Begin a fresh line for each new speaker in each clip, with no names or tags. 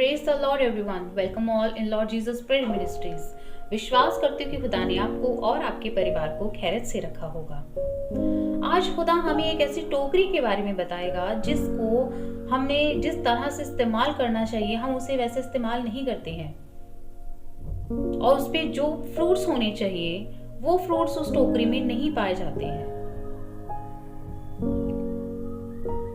Praise the Lord everyone, welcome all in Lord Jesus prayer ministries. विश्वास करते हो कि खुदा ने आपको और आपके परिवार को खैरियत से रखा होगा। आज खुदा हमें एक ऐसी टोकरी के बारे में बताएगा जिसको हमने जिस तरह से इस्तेमाल करना चाहिए हम उसे वैसे इस्तेमाल नहीं करते हैं, और उस पे जो फ्रूट्स होने चाहिए वो फ्रूट्स उस टोकरी में नहीं पाए जाते हैं।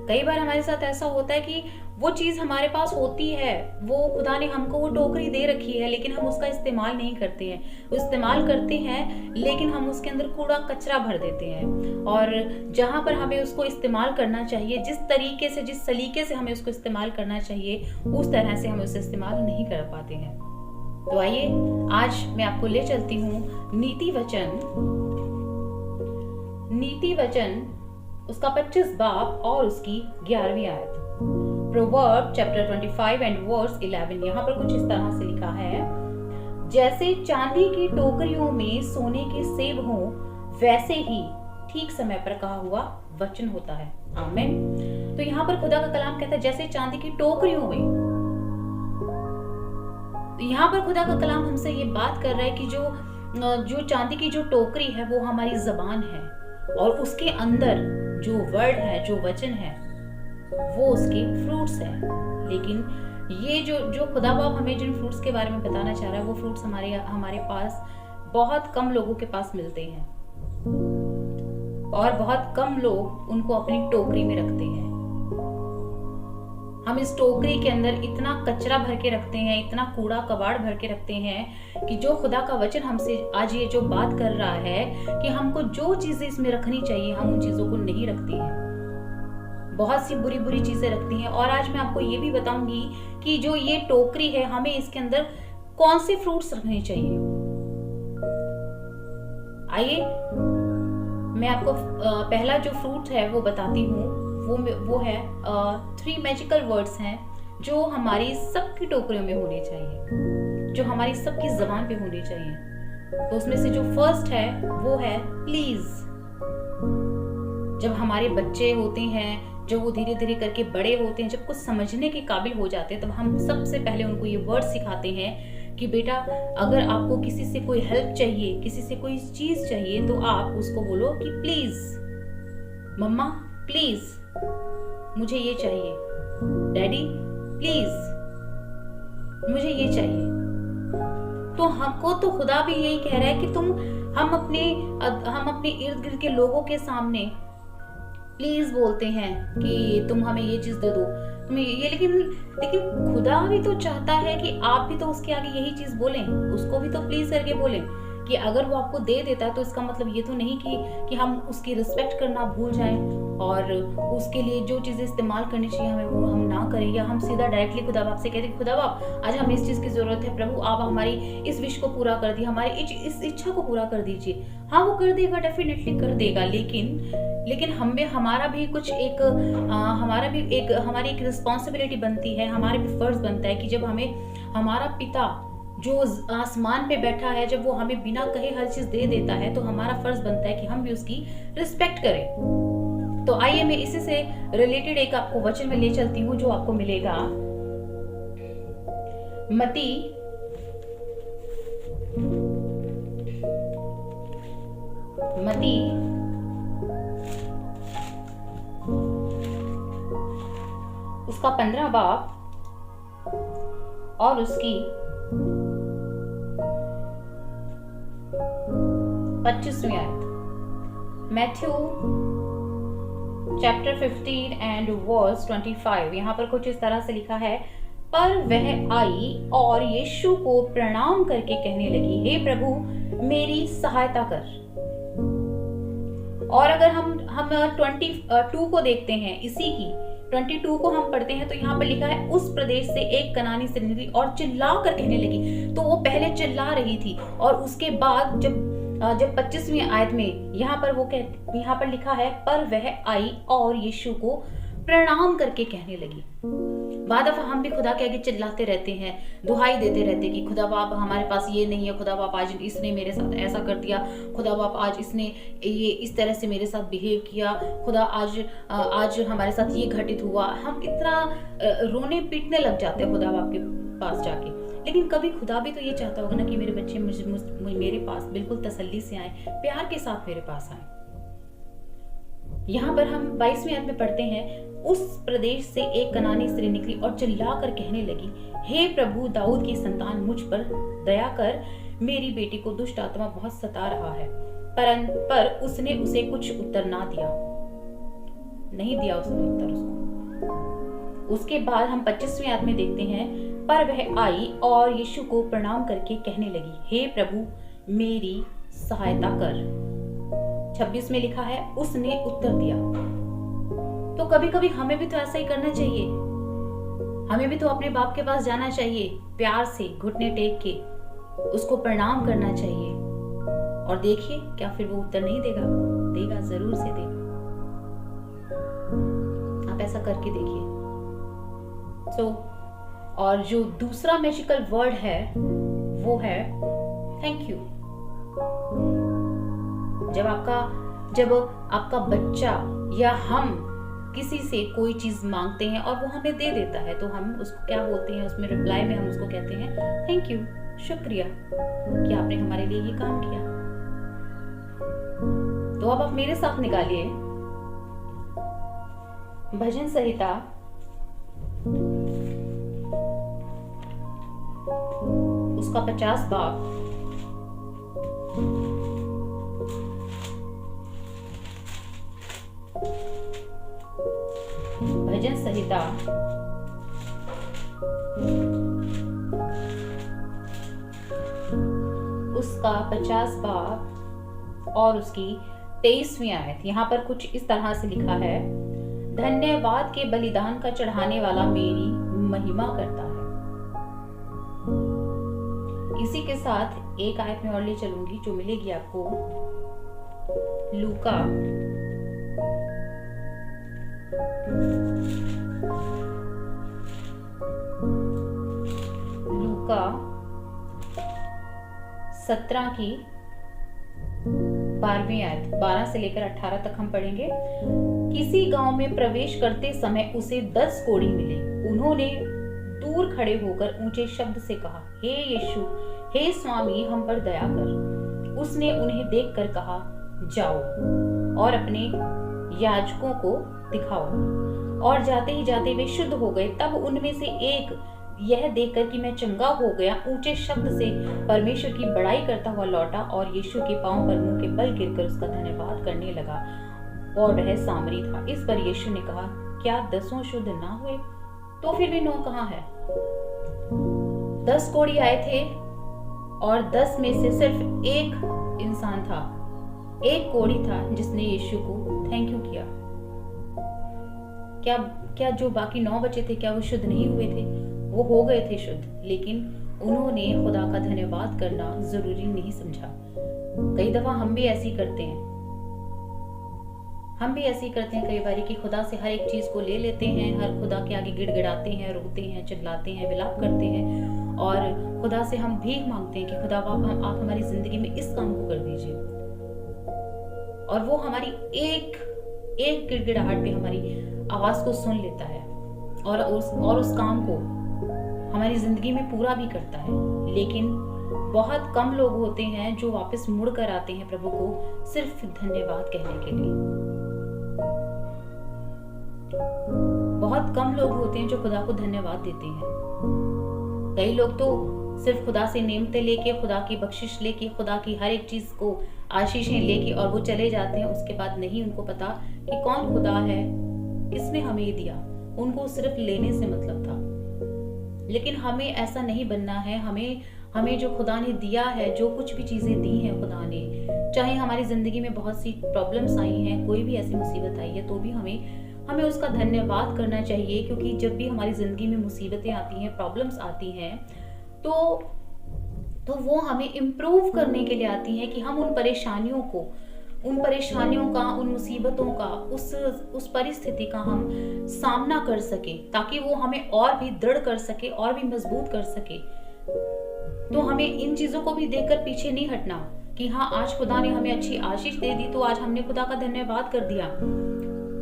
कई बार हमारे साथ ऐसा होता है कि वो चीज हमारे पास होती है, वो खुदा ने हमको वो टोकरी दे रखी है, लेकिन हम उसका इस्तेमाल नहीं करते हैं। इस्तेमाल करते हैं लेकिन हम उसके अंदर कूड़ा कचरा भर देते हैं, और जहां पर हमें उसको इस्तेमाल करना चाहिए, जिस तरीके से जिस सलीके से हमें उसको इस्तेमाल करना चाहिए उस तरह से हम उसे इस्तेमाल नहीं कर पाते हैं। तो आइए आज मैं आपको ले चलती हूँ नीति वचन उसका 25 बाब और उसकी 11वीं आयत। Proverb chapter 25 and verse 11। यहाँ पर कुछ इस तरह से लिखा है, जैसे चांदी की टोकरियों में सोने के सेब हों, वैसे ही ठीक समय पर कहा हुआ वचन होता है। आमीन। तो यहाँ पर खुदा का कलाम कहता है जैसे चांदी की टोकरियों में। यहाँ पर खुदा का कलाम हमसे ये बात कर रहा है कि जो चांदी की जो टोकरी है वो हमारी जबान है, और उसके अंदर जो वर्ड है, जो वचन है, वो उसके फ्रूट्स है। लेकिन ये जो खुदा बाप हमें जिन फ्रूट्स के बारे में बताना चाह रहा है वो फ्रूट्स हमारे पास बहुत कम लोगों के पास मिलते हैं, और बहुत कम लोग उनको अपनी टोकरी में रखते हैं। हम इस टोकरी के अंदर इतना कचरा भर के रखते हैं, इतना कूड़ा कबाड़ भर के रखते हैं कि जो खुदा का वचन हमसे आज ये जो बात कर रहा है कि हमको जो चीजें इसमें रखनी चाहिए हम उन चीजों को नहीं रखते हैं। बहुत सी बुरी बुरी चीजें रखती हैं। और आज मैं आपको ये भी बताऊंगी कि जो ये टोकरी है हमें इसके अंदर कौन से फ्रूट्स रखने चाहिए। आइए मैं आपको पहला जो फ्रूट है वो बताती हूँ। वो है 3 मैजिकल वर्ड्स हैं जो हमारी सबकी टोकरियों में होने चाहिए, जो हमारी सबकी जबान पे होने चाहिए। तो उसमें से जो फर्स्ट है वो है प्लीज। जब हमारे बच्चे होते हैं, जब वो धीरे धीरे करके बड़े होते हैं, जब कुछ समझने के काबिल हो जाते हैं, तब हम सबसे पहले उनको ये वर्ड सिखाते हैं कि बेटा अगर आपको किसी से कोई हेल्प चाहिए, किसी से कोई चीज चाहिए, तो आप उसको बोलो कि प्लीज मम्मा, प्लीज मुझे ये चाहिए, डैडी प्लीज मुझे ये चाहिए। तो हमको तो खुदा भी यही कह रहा है कि हम अपने इर्द गिर्द के लोगों के सामने प्लीज बोलते हैं कि तुम हमें ये चीज दे दो, तुम्हें ये, लेकिन खुदा भी तो चाहता है कि आप भी तो उसके आगे यही चीज बोलें, उसको भी तो प्लीज करके बोलें। कि अगर वो आपको दे देता है तो इसका मतलब ये तो नहीं कि हम उसकी रिस्पेक्ट करना भूल जाएं और उसके लिए जो चीजें इस्तेमाल करनी चाहिए हमें वो हम ना करें, या हम सीधा डायरेक्टली खुदा बाप से कहते हैं खुदा बाप आज हमें इस चीज की जरूरत है, प्रभु आप हमारी इस विश को पूरा कर दिए, हमारी इस इच्छा को पूरा कर दीजिए। हाँ वो कर देगा, डेफिनेटली कर देगा, लेकिन हमारी एक रिस्पॉन्सिबिलिटी बनती है, हमारे भी फर्ज बनता है कि जब हमें हमारा पिता जो आसमान पे बैठा है, जब वो हमें बिना कहे हर चीज दे देता है, तो हमारा फर्ज बनता है कि हम भी उसकी रिस्पेक्ट करें। तो आइए मैं इसी से रिलेटेड एक आपको वचन में ले चलती हूँ जो आपको मिलेगा मती उसका 15 बाब और उसकी 25वीं आयत। Matthew chapter 15 and verse 25। यहाँ पर कुछ इस तरह से लिखा है, पर वह आई और यीशु को प्रणाम करके कहने लगी, हे प्रभु मेरी सहायता कर। और अगर हम 22 को देखते हैं, इसी की 22 को हम पढ़ते हैं, तो यहाँ पर लिखा है उस प्रदेश से एक कनानी से निकली और चिल्ला कर कहने लगी। तो वो पहले चिल्ला रही थी, और उसके बाद जब 25वीं आयत में यहाँ पर लिखा है पर वह आई और यीशु को प्रणाम करके कहने लगी। बाद दफा हम भी खुदा के आगे चिल्लाते रहते हैं, दुहाई देते रहते हैं कि खुदा बाप हमारे पास ये नहीं है, खुदा बाप आज इसने मेरे साथ ऐसा कर दिया, खुदा बाप आज इसने ये इस तरह से मेरे साथ बिहेव किया, खुदा आज हमारे साथ ये घटित हुआ। हम कितना रोने पीटने लग जाते हैं खुदा बाप के पास जाके। लेकिन कभी खुदा भी तो ये चाहता होगा ना कि मेरे बच्चे मेरे पास बिल्कुल तसल्ली से आए, प्यार के साथ मेरे पास आए। यहाँ पर हम 22वें आयत में पढ़ते हैं, उस प्रदेश से एक कनानी स्त्री निकली और चिल्लाकर कहने लगी, हे प्रभु दाऊद की संतान, मुझ पर दया कर, मेरी बेटी को दुष्ट आत्मा बहुत सता रहा है। पर उसने उसे कुछ उत्तर नहीं दिया उसने उत्तर उसको। उसके बाद हम 25वें आयत में देखते हैं, पर वह आई और यीशु को प्रणाम करके कहने लगी, हे प्रभु मेरी सहायता कर। 26 में लिखा है, उसने उत्तर दिया। तो कभी कभी हमें भी तो ऐसा ही करना चाहिए। हमें भी तो अपने बाप के पास जाना चाहिए, प्यार से घुटने टेक के उसको प्रणाम करना चाहिए। और देखिए क्या फिर वो उत्तर नहीं देगा? देगा, जरूर से देगा। आप ऐसा करके देखिए। और जो दूसरा मैजिकल वर्ड है वो है थैंक यू। जब आपका बच्चा या हम किसी से कोई चीज मांगते हैं और वो हमें दे देता है, तो हम उसको क्या बोलते हैं? उसमें रिप्लाई में हम उसको कहते हैं थैंक यू, शुक्रिया कि आपने हमारे लिए ये काम किया। तो अब आप मेरे साथ निकालिए भजन संहिता 50 बाब भजन संहिता 50 बाब और उसकी 23वीं आयत। यहाँ पर कुछ इस तरह से लिखा है, धन्यवाद के बलिदान का चढ़ाने वाला मेरी महिमा करता है। इसी के साथ एक आयत में और ले चलूंगी जो मिलेगी आपको लूका 17 की 12वीं आयत, 12 से लेकर 18 तक हम पढ़ेंगे। किसी गांव में प्रवेश करते समय उसे 10 कोढ़ी मिले। उन्होंने दूर खड़े होकर ऊंचे शब्द से कहा, हे यीशु, हे स्वामी, हम पर दया कर। उसने उन्हें देखकर कहा, जाओ और अपने याजकों को दिखाओ। और जाते ही जाते वे शुद्ध हो गए। तब उनमें से एक यह देखकर कि मैं चंगा हो गया, ऊंचे शब्द से परमेश्वर की बड़ाई करता हुआ लौटा और यीशु के पांव पर मुंह के बल गिरकर उसका धन्यवाद करने लगा। और वह सामरी था। इस पर यीशु ने कहा, क्या 10 शुद्ध ना हुए? तो फिर भी 9 कहाँ है? 10 कोढ़ी आए थे और 10 में से सिर्फ एक इंसान था, एक कोढ़ी था जिसने यीशु को थैंक यू किया। क्या जो बाकी 9 बचे थे, क्या वो शुद्ध नहीं हुए थे? वो हो गए थे शुद्ध, लेकिन उन्होंने खुदा का धन्यवाद करना जरूरी नहीं समझा। कई दफा हम भी ऐसी करते हैं कई बार कि खुदा से हर एक चीज को ले लेते हैं, हर खुदा के आगे गिड़गिड़ाते हैं, रोते हैं, चिल्लाते हैं, विलाप करते हैं और खुदा से हम भीख मांगते हैं कि खुदा आप हमारी जिंदगी में इस काम को कर दीजिए। और वो हमारी एक गिड़गिड़ाहट पे हमारी आवाज को सुन लेता है और उस काम को हमारी जिंदगी में पूरा भी करता है। लेकिन बहुत कम लोग होते हैं जो वापस मुड़ कर आते हैं प्रभु को सिर्फ धन्यवाद कहने के लिए। बहुत कम लोग होते हैं जो खुदा को धन्यवाद देते हैं। कई लोग तो सिर्फ खुदा से नेमतें लेके, खुदा की बख्शिश लेके, खुदा की हर एक चीज को आशीषें लेके और वो चले जाते हैं। उसके बाद नहीं उनको पता कि कौन खुदा है, किसने हमें ये दिया। उनको सिर्फ लेने से मतलब था। लेकिन हमें ऐसा नहीं बनना है। हमें जो खुदा ने दिया है, जो कुछ भी चीजें दी हैं खुदा ने, चाहे हमारी जिंदगी में बहुत सी प्रॉब्लम्स आई हैं, कोई भी ऐसी मुसीबत आई है, तो भी हमें उसका धन्यवाद करना चाहिए। क्योंकि जब भी हमारी जिंदगी में मुसीबतें आती हैं, प्रॉब्लम्स आती हैं, तो वो हमें इम्प्रूव करने के लिए आती हैं कि हम उन परेशानियों का, उन मुसीबतों का, उस परिस्थिति का हम सामना कर सके, ताकि वो हमें और भी दृढ़ कर सके और भी मजबूत कर सके। तो हमें इन चीजों को भी देखकर पीछे नहीं हटना कि हाँ, आज खुदा ने हमें अच्छी आशीष दे दी तो आज हमने खुदा का धन्यवाद कर दिया,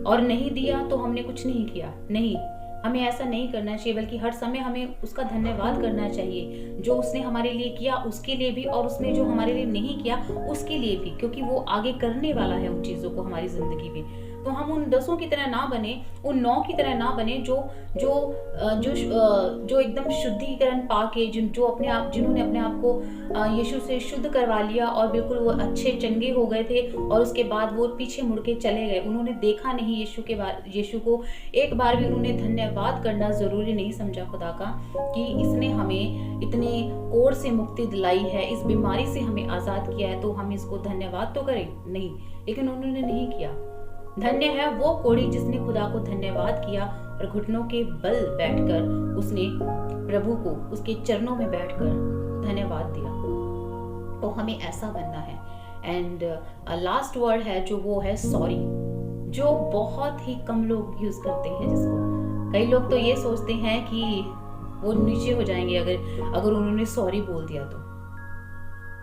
और नहीं दिया तो हमने कुछ नहीं किया। नहीं, हमें ऐसा नहीं करना चाहिए, बल्कि हर समय हमें उसका धन्यवाद करना चाहिए, जो उसने हमारे लिए किया उसके लिए भी, और उसने जो हमारे लिए नहीं किया उसके लिए भी, क्योंकि वो आगे करने वाला है उन चीज़ों को हमारी ज़िंदगी में। तो हम उन 10 की तरह ना बने, उन 9 की तरह ना बने जो जो जो एकदम शुद्धिकरण पाके, जिन्होंने अपने आप को यीशु से शुद्ध करवा लिया और बिल्कुल वो अच्छे चंगे हो गए थे, और उसके बाद वो पीछे मुड़ के चले गए। उन्होंने देखा नहीं यीशु को, एक बार भी उन्होंने धन्यवाद करना ज़रूरी नहीं समझा खुदा का, कि इसने हमें इतने कोढ़ से मुक्ति दिलाई है, इस बीमारी से हमें आज़ाद किया है, तो हम इसको धन्यवाद तो करें। नहीं, लेकिन उन्होंने नहीं किया। धन्य है वो कोढ़ी जिसने खुदा को धन्यवाद किया और घुटनों के बल बैठकर उसने प्रभु को उसके चरणों में बैठकर धन्यवाद दिया। तो हमें ऐसा बनना है। एंड लास्ट वर्ड है जो वो है सॉरी, जो बहुत ही कम लोग यूज करते हैं, जिसको कई लोग तो ये सोचते हैं कि वो नीचे हो जाएंगे अगर उन्होंने सॉरी बोल दिया तो,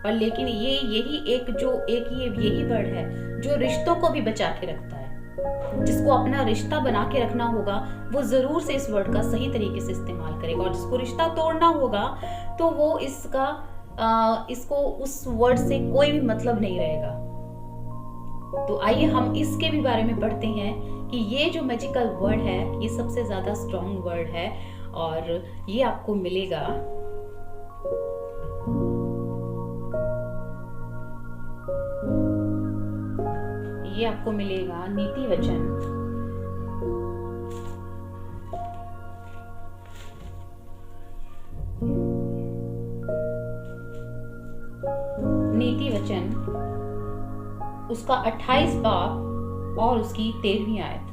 पर लेकिन यही वर्ड है जो रिश्तों को भी बचा के रखता है। जिसको अपना रिश्ता बना के रखना होगा वो जरूर से इस वर्ड का सही तरीके से इस्तेमाल करेगा, और जिसको रिश्ता तोड़ना होगा तो वो इसको उस वर्ड से कोई भी मतलब नहीं रहेगा। तो आइए हम इसके भी बारे में पढ़ते हैं कि ये जो मैजिकल वर्ड है ये सबसे ज्यादा स्ट्रॉन्ग वर्ड है, और ये आपको मिलेगा नीति वचन 28 बाब और उसकी 13वीं आयत।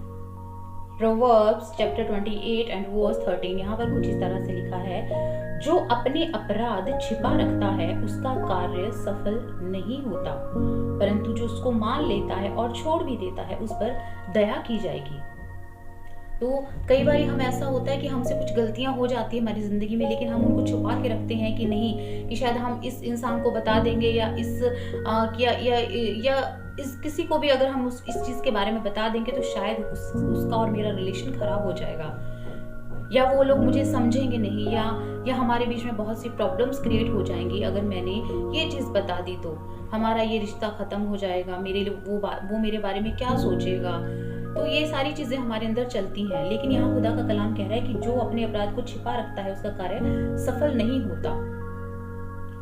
Proverbs chapter 28 and verse 13। यहाँ पर कुछ इस तरह से लिखा है, जो अपने अपराध छिपा रखता है उसका कार्य सफल नहीं होता, परंतु जो उसको मान लेता है और छोड़ भी देता है उस पर दया की जाएगी। तो कई बार हम ऐसा होता है कि हमसे कुछ गलतियां हो जाती है हमारी जिंदगी में, लेकिन हम उनको छुपा के रखते हैं कि नहीं, कि शायद हम इस इंसान को बता देंगे या इस किसी को भी अगर हम इस चीज के बारे में बता देंगे तो शायद उसका और मेरा रिलेशन खराब हो जाएगा, या वो लोग मुझे समझेंगे नहीं, या हमारे बीच में बहुत सी प्रॉब्लम्स क्रिएट हो जाएंगी। अगर मैंने ये चीज़ बता दी तो हमारा ये रिश्ता ख़त्म हो जाएगा, वो मेरे बारे में क्या सोचेगा। तो ये सारी चीज़ें हमारे अंदर चलती हैं, लेकिन यहाँ खुदा का कलाम कह रहा है कि जो अपने अपराध को छिपा रखता है उसका कार्य सफल नहीं होता,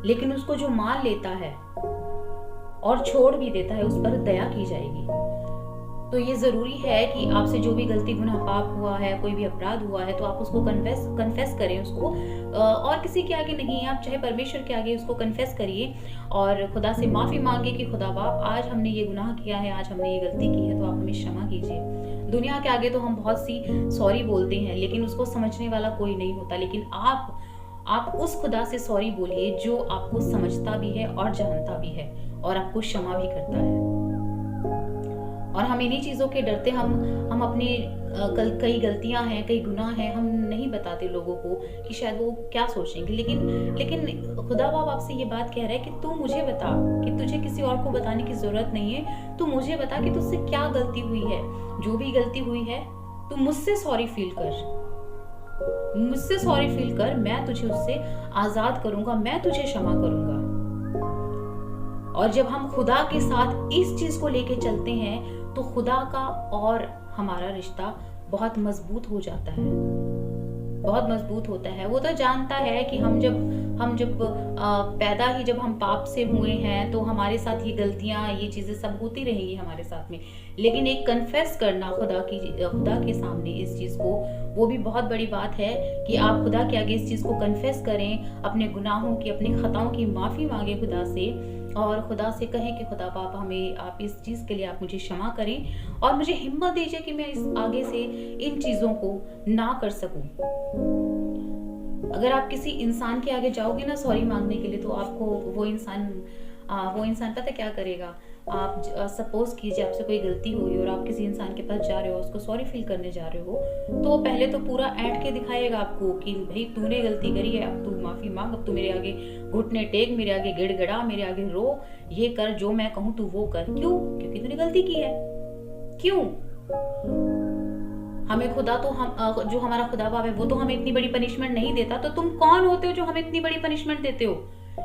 लेकिन उसको जो मान लेता है और छोड़ भी देता है उस पर दया की जाएगी। तो ये जरूरी है कि आपसे जो भी गलती गुनाह पाप हुआ है, कोई भी अपराध हुआ है, तो आप उसको कन्फेस करें उसको, और किसी के आगे नहीं, आप चाहे परमेश्वर के आगे उसको कन्फेस करिए और खुदा से माफी मांगे कि खुदा बाप आज हमने ये गुनाह किया है, आज हमने ये गलती की है, तो आप हमें क्षमा कीजिए। दुनिया के आगे तो हम बहुत सी सॉरी बोलते हैं, लेकिन उसको समझने वाला कोई नहीं होता, लेकिन आप उस खुदा से सॉरी बोलिए जो आपको समझता भी है और जानता भी है और आपको क्षमा भी करता है। और हम इन्हीं चीज़ों के डरते हम अपनी कई गलतियां हैं, कई गुनाह हैं, हम नहीं बताते लोगों को कि शायद वो क्या सोचेंगे, लेकिन खुदा बाप आपसे ये बात कह रहा है कि तू मुझे बता, कि तुझे किसी और को बताने की जरूरत नहीं है, तू मुझे बता कि तुझसे क्या गलती हुई है। जो भी गलती हुई है तू मुझसे सॉरी फील कर, मैं तुझे उससे आजाद करूंगा, मैं तुझे क्षमा करूंगा। और जब हम खुदा के साथ इस चीज को लेके चलते हैं तो खुदा का और हमारा रिश्ता बहुत मजबूत हो जाता है, बहुत मजबूत होता है। वो तो जानता है कि हम जब पैदा ही जब हम पाप से हुए हैं तो हमारे साथ ये गलतियां, ये चीजें सब होती रहेंगी हमारे साथ में, लेकिन एक कन्फेस करना खुदा के सामने इस चीज को, वो भी बहुत बड़ी बात है कि आप खुदा के आगे इस चीज को कन्फेस करें, अपने गुनाहों की, अपनी खताओं की माफी मांगे खुदा से, और खुदा से कहें कि खुदा बाप आप इस चीज़ के लिए आप मुझे क्षमा करें और मुझे हिम्मत दीजिए कि मैं इस आगे से इन चीज़ों को ना कर सकूं। अगर आप किसी इंसान के आगे जाओगे ना सॉरी मांगने के लिए, तो आपको वो इंसान पता क्या करेगा। आप सपोज कीजिए आपसे कोई गलती हुई और आप किसी इंसान के पास जा रहे हो, उसको सॉरी फील करने जा रहे हो, तो पहले तो पूरा ऐंठ के दिखाएगा आपको कि भाई तूने गलती करी है, अब तू माफी मांग, अब तू मेरे आगे घुटने टेक, मेरे आगे गिड़गिड़ा, मेरे आगे रो, ये कर, जो मैं कहूँ तू वो कर। क्यों? क्योंकि तूने गलती की है। क्यों? हमें खुदा तो हम जो हमारा खुदा बाप है वो तो हमें इतनी बड़ी पनिशमेंट नहीं देता, तो तुम कौन होते हो जो हमें इतनी बड़ी पनिशमेंट देते हो,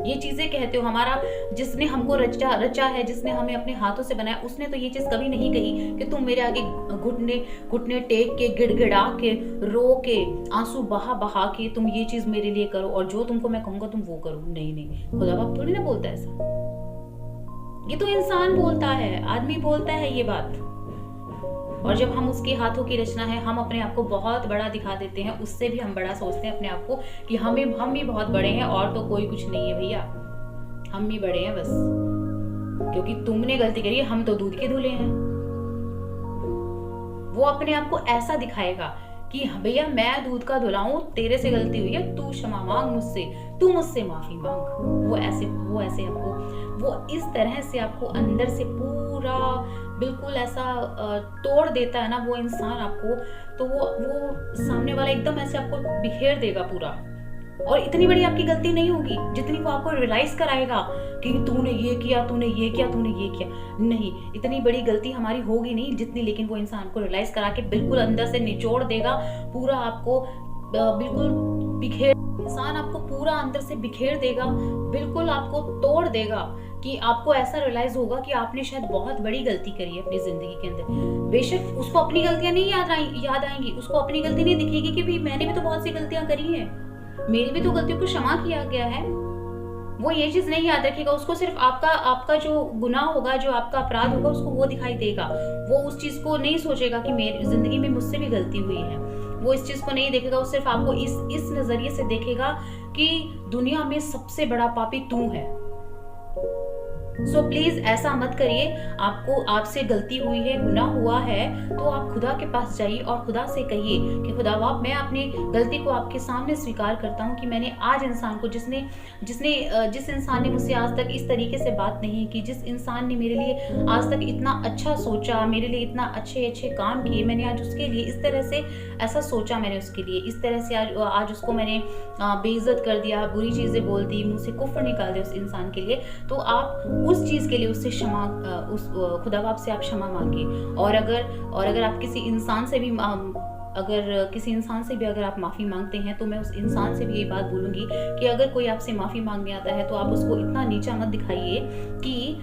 ये चीजें कहते हो। हमारा जिसने हमको रचा है, जिसने हमें अपने हाथों से बनाया, उसने तो ये चीज कभी नहीं कही कि तुम मेरे आगे घुटने घुटने टेक के, गिड़गिड़ा के, रो के, आंसू बहा बहा के तुम ये चीज मेरे लिए करो और जो तुमको मैं कहूंगा तुम वो करो। नहीं नहीं, खुदा बाप थोड़ी ना बोलता है ऐसा, ये तो इंसान बोलता है, आदमी बोलता है ये बात। और जब हम उसके हाथों की रचना है, हम अपने आप को बहुत बड़ा दिखा देते हैं, उससे भी हम बड़ा सोचते हैं अपने आप को कि हम भी बहुत बड़े हैं और तो कोई कुछ नहीं है भैया, हम भी बड़े हैं बस, क्योंकि तुमने गलती करी है, हम तो दूध के धुले हैं। वो अपने आप को ऐसा दिखाएगा कि भैया मैं दूध का धुला हूं, तेरे से गलती हुई है, तू क्षमा मांग मुझसे, तू मुझसे माफी मांग। वो ऐसे आपको, वो इस तरह से आपको अंदर से पूरा बिल्कुल ऐसा तोड़ देता है ना वो इंसान आपको, तो वो सामने वाला एकदम ऐसे आपको बिखेर देगा पूरा। और इतनी बड़ी आपकी गलती नहीं होगी जितनी वो आपको रियलाइज कराएगा कि तूने ये किया, तूने ये किया, तूने ये किया। नहीं, इतनी बड़ी गलती हमारी होगी नहीं जितनी, लेकिन वो इंसान को रियलाइज करा के बिल्कुल अंदर से निचोड़ देगा, पूरा आपको बिल्कुल बिखेर, इंसान आपको पूरा अंदर से बिखेर देगा, बिल्कुल आपको तोड़ देगा कि आपको ऐसा रियलाइज होगा कि आपने शायद बहुत बड़ी गलती करी है अपनी जिंदगी के अंदर। बेशक उसको अपनी गलतियां नहीं याद आएंगी, उसको अपनी गलती नहीं दिखेगी कि भाई मैंने भी तो बहुत सी गलतियां करी हैं, मेरी भी तो गलतियों को क्षमा किया गया है। वो ये चीज नहीं याद रखेगा, उसको सिर्फ आपका जो गुनाह होगा, जो आपका अपराध होगा, उसको वो दिखाई देगा। वो उस चीज को नहीं सोचेगा कि मेरी जिंदगी में मुझसे भी गलती हुई है, वो इस चीज को नहीं देखेगा। वो सिर्फ आपको इस नजरिए से देखेगा कि दुनिया में सबसे बड़ा पापी तू है। सो प्लीज ऐसा मत करिए। आपसे गलती हुई है, गुनाह हुआ है, तो आप खुदा के पास जाइए और खुदा से कहिए कि खुदा बाप, मैं अपनी गलती को आपके सामने स्वीकार करता हूँ कि मैंने आज इंसान को जिस इंसान ने मुझसे आज तक इस तरीके से बात नहीं की, जिस इंसान ने मेरे लिए आज तक इतना अच्छा सोचा, मेरे लिए इतना अच्छे अच्छे काम किए, मैंने आज उसके लिए इस तरह से ऐसा सोचा, मैंने उसके लिए इस तरह से आज उसको मैंने बेइज्जत कर दिया, बुरी चीजें बोल दी, मुझसे कुफ्र निकाल दिया उस इंसान के लिए, तो आप उस चीज के लिए उससे उस खुदा बाप से आप क्षमा मांगे। और अगर आप किसी इंसान से भी अगर आप माफी मांगते हैं, तो मैं उस इंसान से भी ये बात बोलूंगी कि अगर कोई आपसे माफी मांगने आता है तो आप उसको इतना नीचा मत दिखाइए कि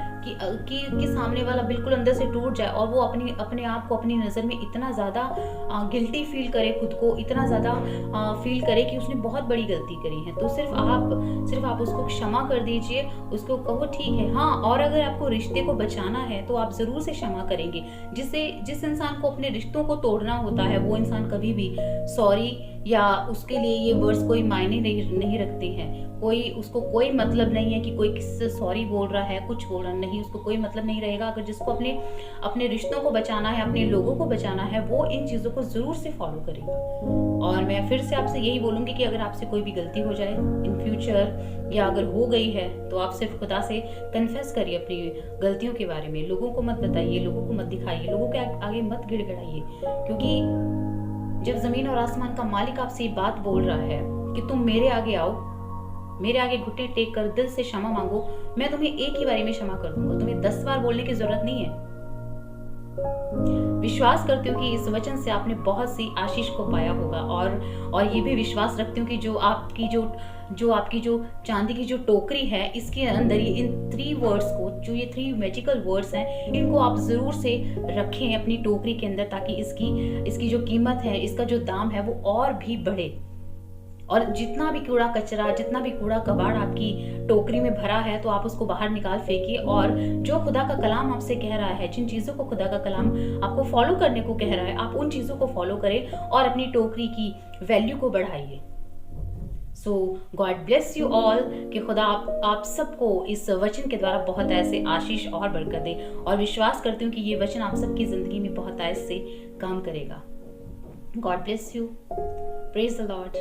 सामने वाला बिल्कुल अंदर से टूट जाए और वो अपने आप को अपनी नजर में इतना ज्यादा गिल्टी फील करे, खुद को इतना ज्यादा फील करे कि उसने बहुत बड़ी गलती करी है। तो सिर्फ आप उसको क्षमा कर दीजिए, उसको कहो ठीक है। हाँ, और अगर आपको रिश्ते को बचाना है तो आप जरूर से क्षमा करेंगे। जिस इंसान को अपने रिश्तों को तोड़ना होता है, वो इंसान कभी भी सॉरी या उसके लिए ये वर्ड्स कोई मायने नहीं रखते हैं। उसको कोई मतलब नहीं है कि कोई किससे सॉरी बोल रहा है, कुछ बोल रहा नहीं, उसको कोई मतलब नहीं रहेगा। अगर जिसको अपने रिश्तों को बचाना है, अपने लोगों को बचाना है, वो इन चीजों को जरूर से फॉलो करेगा। और मैं फिर से आपसे यही बोलूंगी कि अगर आपसे कोई भी गलती हो जाए इन फ्यूचर, या अगर हो गई है, तो आप सिर्फ खुदा से कन्फेस करिए अपनी गलतियों के बारे में। लोगों को मत बताइए, लोगों को मत दिखाइए, लोगों के आगे मत गिड़गिड़ाइए, क्योंकि जब जमीन और आसमान का मालिक आपसे ये बात बोल रहा है कि तुम मेरे आगे आओ, मेरे आगे घुटने टेक कर दिल से क्षमा मांगो, मैं तुम्हें एक ही बारी में क्षमा कर दूंगा, तुम्हें 10 बार बोलने की जरूरत नहीं है। विश्वास करती हूँ कि इस वचन से आपने बहुत सी आशीष को पाया होगा, और ये भी विश्वास रखती हूँ कि जो आपकी जो चांदी की जो टोकरी है, इसके अंदर इन 3 वर्ड्स को, जो ये 3 मैजिकल वर्ड्स हैं, इनको आप जरूर से रखें अपनी टोकरी के अंदर, ताकि इसकी जो कीमत है, इसका जो दाम है, वो और भी बढ़े। और जितना भी कूड़ा कचरा, जितना भी कूड़ा कबाड़ आपकी टोकरी में भरा है, तो आप उसको बाहर निकाल फेंकिए। और जो खुदा का कलाम आपसे कह रहा है, जिन चीज़ों को खुदा का कलाम आपको फॉलो करने को कह रहा है, आप उन चीज़ों को फॉलो करें और अपनी टोकरी की वैल्यू को बढ़ाइए। सो गॉड ब्लेस यू ऑल, कि खुदा आप सबको इस वचन के द्वारा बहुत ऐसे आशीष और बरकत दे। और विश्वास करती हूँ कि ये वचन आप सबकी जिंदगी में बहुत ऐसे काम करेगा। God bless you. Praise the Lord.